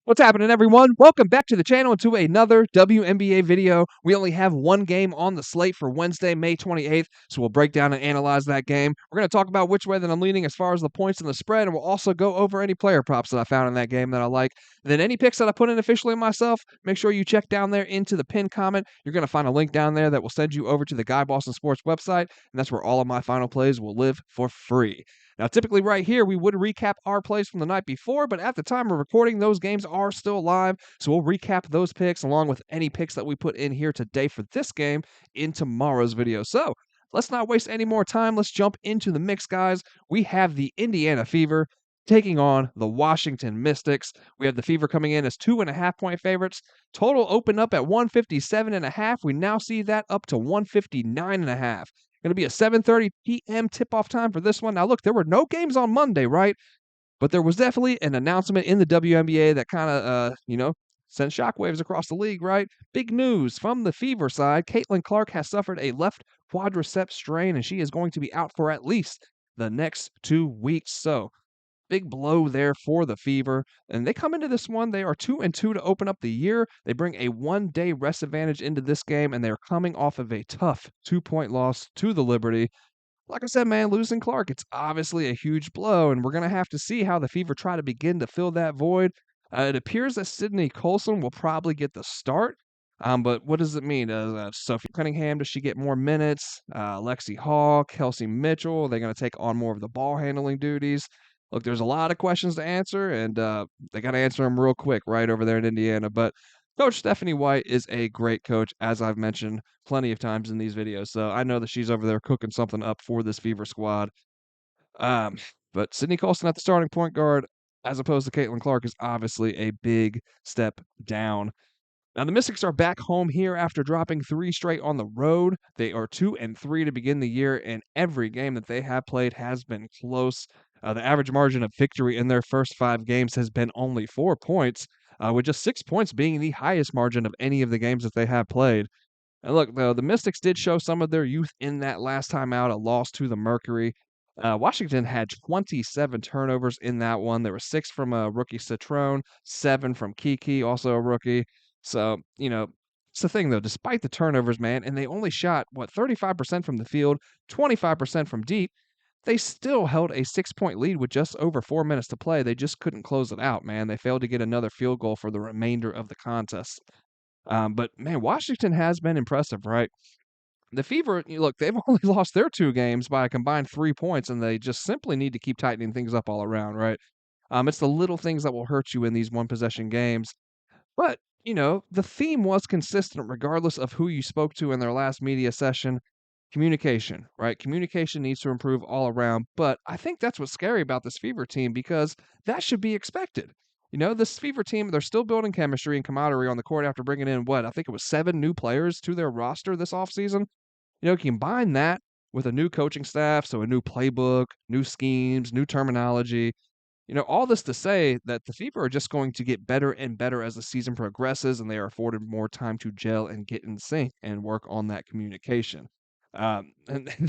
What's happening, everyone? Welcome back to the channel and to another WNBA video. We only have one game on the slate for Wednesday, May 28th, so we'll break down and analyze that game. We're going to talk about which way that I'm leaning as far as the points and the spread, and we'll also go over any player props that I found in that game that I like. And then any picks that I put in officially myself, make sure you check down there into the pinned comment. You're going to find a link down there that will send you over to the Guy Boston Sports website, and that's where all of my final plays will live for free. Now, typically right here, we would recap our plays from the night before, but at the time of recording, those games are still live. So we'll recap those picks along with any picks that we put in here today for this game in tomorrow's video. So let's not waste any more time. Let's jump into the mix, guys. We have the Indiana Fever taking on the Washington Mystics. We have the Fever coming in as 2.5-point favorites. Total opened up at 157.5. We now see that up to 159.5. Going to be a 7:30 p.m. tip-off time for this one. Now, look, there were no games on Monday, right? But there was definitely an announcement in the WNBA that kind of, sent shockwaves across the league, right? Big news from the Fever side. Caitlin Clark has suffered a left quadricep strain, and she is going to be out for at least the next 2 weeks. So, big blow there for the Fever. And they come into this one, they are 2-2 to open up the year. They bring a 1-day rest advantage into this game, and they're coming off of a tough 2-point loss to the Liberty. Like I said, man, losing Clark, it's obviously a huge blow, and we're going to have to see how the Fever try to begin to fill that void. It appears that Sydney Colson will probably get the start. But what does it mean? Sophie Cunningham, does she get more minutes? Lexi Hall, Kelsey Mitchell, are they going to take on more of the ball handling duties? Look, there's a lot of questions to answer, and they got to answer them real quick right over there in Indiana. But Coach Stephanie White is a great coach, as I've mentioned plenty of times in these videos. So I know that she's over there cooking something up for this Fever squad. Um, but Sydney Colson at the starting point guard, as opposed to Caitlin Clark, is obviously a big step down. Now the Mystics are back home here after dropping 3 straight on the road. They are 2-3 to begin the year, and every game that they have played has been close. The average margin of victory in their first 5 games has been only 4 points, with just 6 points being the highest margin of any of the games that they have played. And look, though, the Mystics did show some of their youth in that last time out, a loss to the Mercury. Washington had 27 turnovers in that one. There were 6 from a rookie Citrone, 7 from Kiki, also a rookie. So, it's the thing, though, despite the turnovers, man, and they only shot, 35% from the field, 25% from deep, they still held a 6-point lead with just over 4 minutes to play. They just couldn't close it out, man. They failed to get another field goal for the remainder of the contest. But man, Washington has been impressive, right? The Fever, look, they've only lost their 2 games by a combined 3 points, and they just simply need to keep tightening things up all around, right? It's the little things that will hurt you in these one possession games. But, the theme was consistent regardless of who you spoke to in their last media session. Communication, right? Communication needs to improve all around. But I think that's what's scary about this Fever team because that should be expected. This Fever team, they're still building chemistry and camaraderie on the court after bringing in I think it was 7 new players to their roster this offseason. Combine that with a new coaching staff, so a new playbook, new schemes, new terminology. All this to say that the Fever are just going to get better and better as the season progresses, and they are afforded more time to gel and get in sync and work on that communication. And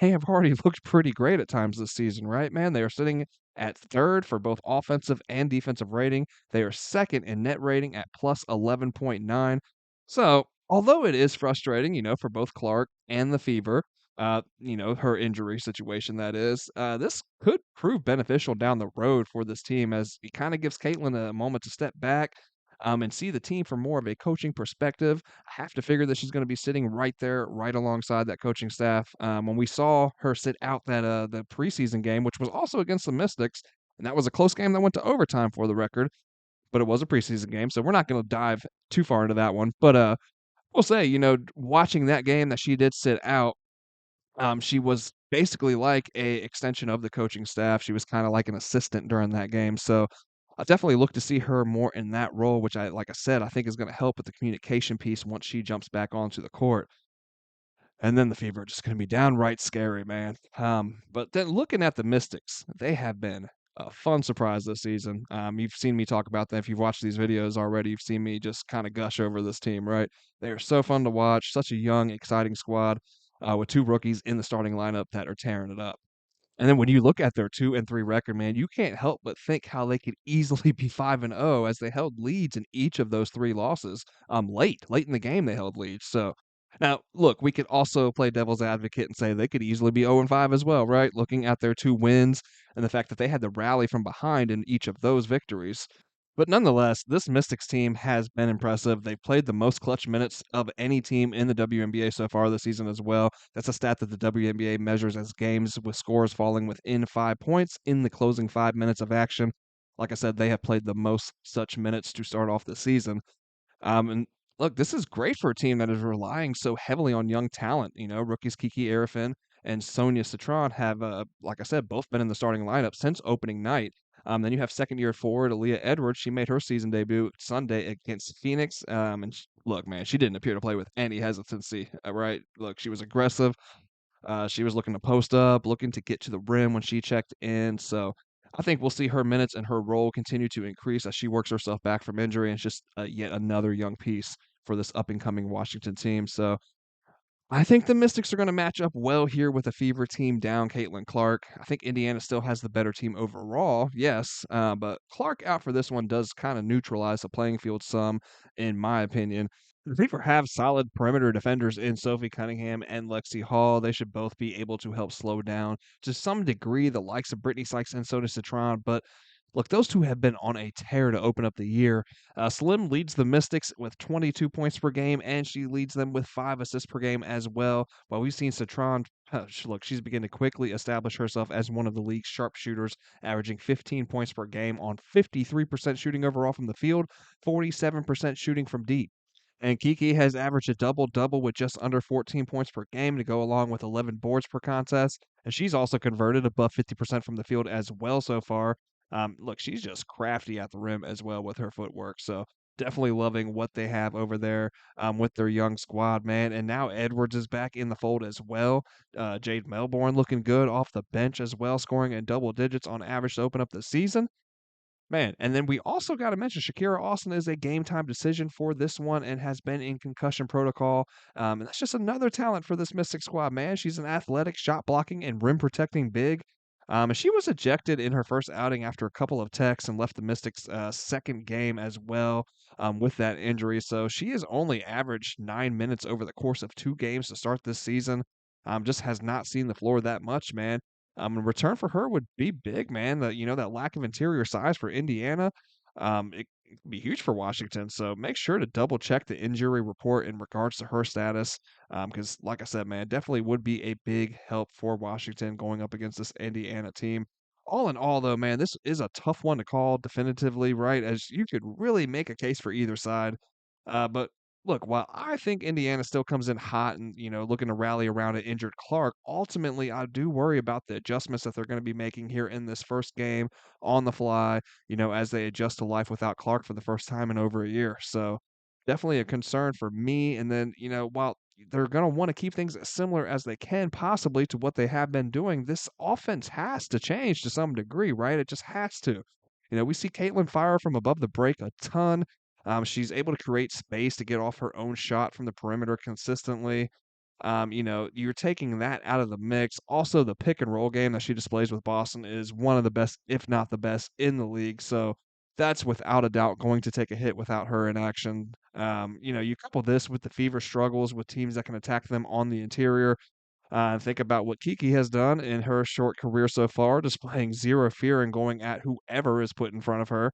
they have already looked pretty great at times this season, right, man? They are sitting at third for both offensive and defensive rating. They are second in net rating at plus 11.9. So, although it is frustrating, for both Clark and the Fever, her injury situation, that is. This could prove beneficial down the road for this team as it kind of gives Caitlin a moment to step back and see the team from more of a coaching perspective. I have to figure that she's going to be sitting right there, right alongside that coaching staff. When we saw her sit out that the preseason game, which was also against the Mystics, and that was a close game that went to overtime for the record, but it was a preseason game, so we're not going to dive too far into that one. But we'll say, watching that game that she did sit out, she was basically like a extension of the coaching staff. She was kinda like an assistant during that game, so I definitely look to see her more in that role, which like I said, I think is gonna help with the communication piece once she jumps back onto the court. And then the Fever are just gonna be downright scary, man. But then looking at the Mystics, they have been a fun surprise this season. You've seen me talk about them. If you've watched these videos already, you've seen me just kinda gush over this team, right? They are so fun to watch, such a young, exciting squad, with 2 rookies in the starting lineup that are tearing it up. And then when you look at their 2-3 record, man, you can't help but think how they could easily be 5-0 as they held leads in each of those 3 losses, late in the game, they held leads, so now, look, we could also play devil's advocate and say they could easily be 0-5 as well, right? Looking at their 2 wins and the fact that they had to rally from behind in each of those victories. But nonetheless, this Mystics team has been impressive. They've played the most clutch minutes of any team in the WNBA so far this season as well. That's a stat that the WNBA measures as games with scores falling within 5 points in the closing 5 minutes of action. Like I said, they have played the most such minutes to start off the season. And look, this is great for a team that is relying so heavily on young talent. You know, rookies Kiki Arifin and Sonia Citron have, like I said, both been in the starting lineup since opening night. Then you have second-year forward Aaliyah Edwards. She made her season debut Sunday against Phoenix. And look, man, she didn't appear to play with any hesitancy. Right? Look, she was aggressive. She was looking to post up, looking to get to the rim when she checked in. So I think we'll see her minutes and her role continue to increase as she works herself back from injury. And it's just yet another young piece for this up and coming Washington team. So I think the Mystics are going to match up well here with a Fever team down Caitlin Clark. I think Indiana still has the better team overall, yes, but Clark out for this one does kind of neutralize the playing field some, in my opinion. The Fever have solid perimeter defenders in Sophie Cunningham and Lexi Hall. They should both be able to help slow down to some degree the likes of Brittany Sykes and Soda Citron, but look, those two have been on a tear to open up the year. Slim leads the Mystics with 22 points per game, and she leads them with 5 assists per game as well. While we've seen Citron, look, she's beginning to quickly establish herself as one of the league's sharpshooters, averaging 15 points per game on 53% shooting overall from the field, 47% shooting from deep. And Kiki has averaged a double-double with just under 14 points per game to go along with 11 boards per contest. And she's also converted above 50% from the field as well so far. Look, she's just crafty at the rim as well with her footwork. So definitely loving what they have over there with their young squad, man. And now Edwards is back in the fold as well. Jade Melbourne looking good off the bench as well, scoring in double digits on average to open up the season. Man, and then we also gotta mention Shakira Austin is a game time decision for this one and has been in concussion protocol. And that's just another talent for this Mystic squad, man. She's an athletic, shot blocking, and rim protecting big. And she was ejected in her first outing after a couple of techs and left the Mystics' second game as well with that injury. So she has only averaged 9 minutes over the course of 2 games to start this season. Just has not seen the floor that much, man. A return for her would be big, man. That lack of interior size for Indiana, it could be huge for Washington. So make sure to double check the injury report in regards to her status, because like I said, man, definitely would be a big help for Washington going up against this Indiana team. All in all, though, man, this is a tough one to call definitively, right? As you could really make a case for either side. But look, while I think Indiana still comes in hot and, looking to rally around an injured Clark, ultimately, I do worry about the adjustments that they're going to be making here in this first game on the fly, as they adjust to life without Clark for the first time in over a year. So definitely a concern for me. And then, while they're going to want to keep things as similar as they can possibly to what they have been doing, this offense has to change to some degree, right? It just has to. We see Caitlin fire from above the break a ton. She's able to create space to get off her own shot from the perimeter consistently. You're taking that out of the mix. Also, the pick and roll game that she displays with Boston is one of the best, if not the best, in the league. So that's without a doubt going to take a hit without her in action. You couple this with the Fever struggles with teams that can attack them on the interior. Think about what Kiki has done in her short career so far, displaying zero fear and going at whoever is put in front of her.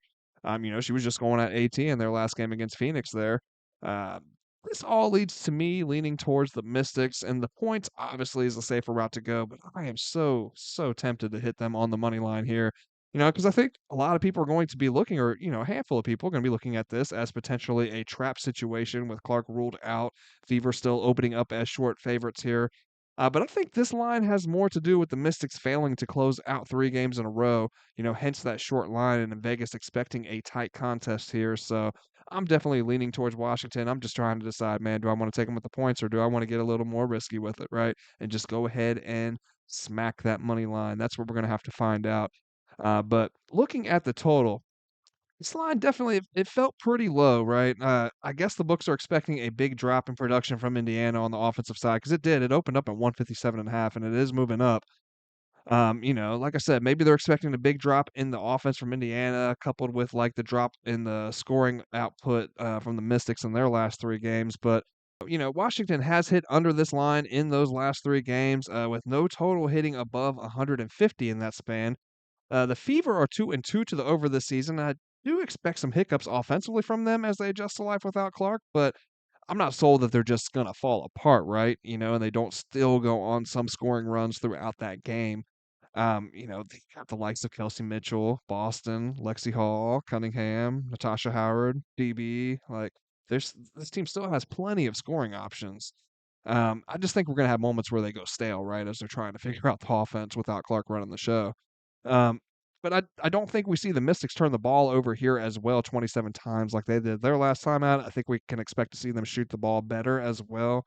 She was just going at AT in their last game against Phoenix there. Uh, this all leads to me leaning towards the Mystics, and the points obviously is the safer route to go, but I am so, so tempted to hit them on the money line here. Because I think a lot of people are going to be looking, or, a handful of people are going to be looking at this as potentially a trap situation with Clark ruled out, Fever still opening up as short favorites here. But I think this line has more to do with the Mystics failing to close out 3 games in a row, hence that short line, and in Vegas expecting a tight contest here. So I'm definitely leaning towards Washington. I'm just trying to decide, man, do I want to take them with the points or do I want to get a little more risky with it, right? And just go ahead and smack that money line. That's what we're going to have to find out. But looking at the total, this line definitely it felt pretty low, right? I guess the books are expecting a big drop in production from Indiana on the offensive side because it did. It opened up at 157.5, and it is moving up. Like I said, maybe they're expecting a big drop in the offense from Indiana, coupled with like the drop in the scoring output from the Mystics in their last 3 games. But Washington has hit under this line in those last 3 games, with no total hitting above 150 in that span. The Fever are 2-2 to the over this season. I do expect some hiccups offensively from them as they adjust to life without Clark, but I'm not sold that they're just gonna fall apart, right? And they don't still go on some scoring runs throughout that game. They got the likes of Kelsey Mitchell, Boston, Lexi Hall, Cunningham, Natasha Howard, DB. Like, this team still has plenty of scoring options. I just think we're gonna have moments where they go stale, right, as they're trying to figure out the offense without Clark running the show. Um, but I don't think we see the Mystics turn the ball over here as well 27 times like they did their last time out. I think we can expect to see them shoot the ball better as well.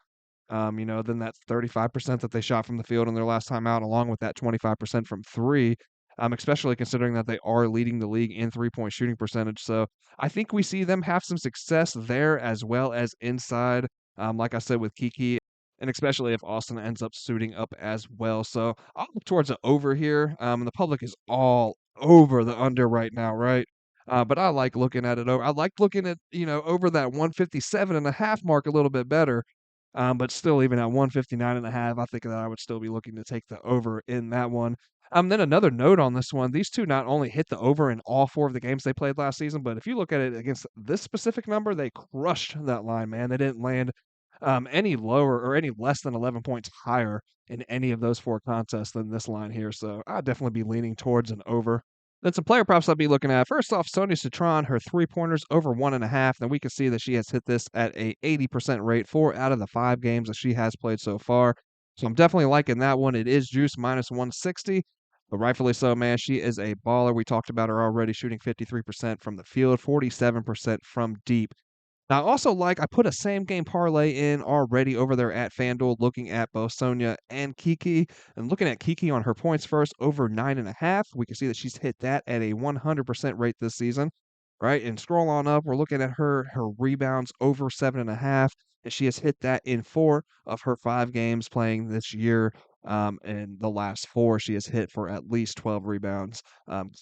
Than that 35% that they shot from the field in their last time out, along with that 25% from three, especially considering that they are leading the league in three-point shooting percentage. So I think we see them have some success there as well as inside, like I said, with Kiki, and especially if Austin ends up suiting up as well. So I'll look towards the over here. And the public is all over the under right now, right? But I like looking at it over. I like looking at, over that 157.5 mark a little bit better. But still, even at 159.5, I think that I would still be looking to take the over in that one. Then another note on this one, these two not only hit the over in all 4 of the games they played last season, but if you look at it against this specific number, they crushed that line, man. They didn't land any lower or any less than 11 points higher in any of those 4 contests than this line here. So I'd definitely be leaning towards an over. Then some player props I'll be looking at. First off, Sonia Citron, her 3-pointers over 1.5. Then we can see that she has hit this at a 80% rate 4 out of the 5 games that she has played so far. So I'm definitely liking that one. It is juice minus 160. But rightfully so, man. She is a baller. We talked about her already, shooting 53% from the field, 47% from deep. Now, I also I put a same game parlay in already over there at FanDuel, looking at both Sonia and Kiki. And looking at Kiki on her points first, over 9.5. We can see that she's hit that at a 100% rate this season, right? And scroll on up, we're looking at her rebounds over 7.5. And she has hit that in 4 of her 5 games playing this year. And the last 4, she has hit for at least 12 rebounds,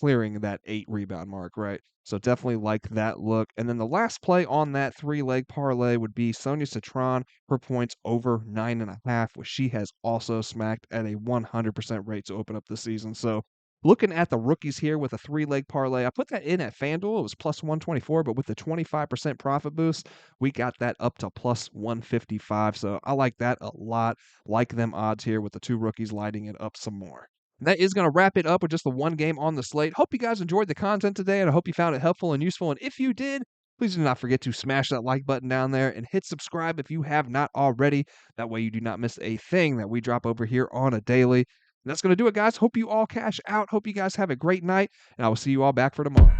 clearing that 8 rebound mark, right? So definitely like that look. And then the last play on that 3-leg parlay would be Sonia Citron, her points over 9.5, which she has also smacked at a 100% rate to open up the season. So looking at the rookies here with a 3-leg parlay, I put that in at FanDuel. It was plus 124, but with the 25% profit boost, we got that up to plus 155. So I like that a lot. Like them odds here with the 2 rookies lighting it up some more. That is going to wrap it up with just the one game on the slate. Hope you guys enjoyed the content today, and I hope you found it helpful and useful. And if you did, please do not forget to smash that like button down there and hit subscribe if you have not already. That way you do not miss a thing that we drop over here on a daily. And that's going to do it, guys. Hope you all cash out. Hope you guys have a great night, and I will see you all back for tomorrow.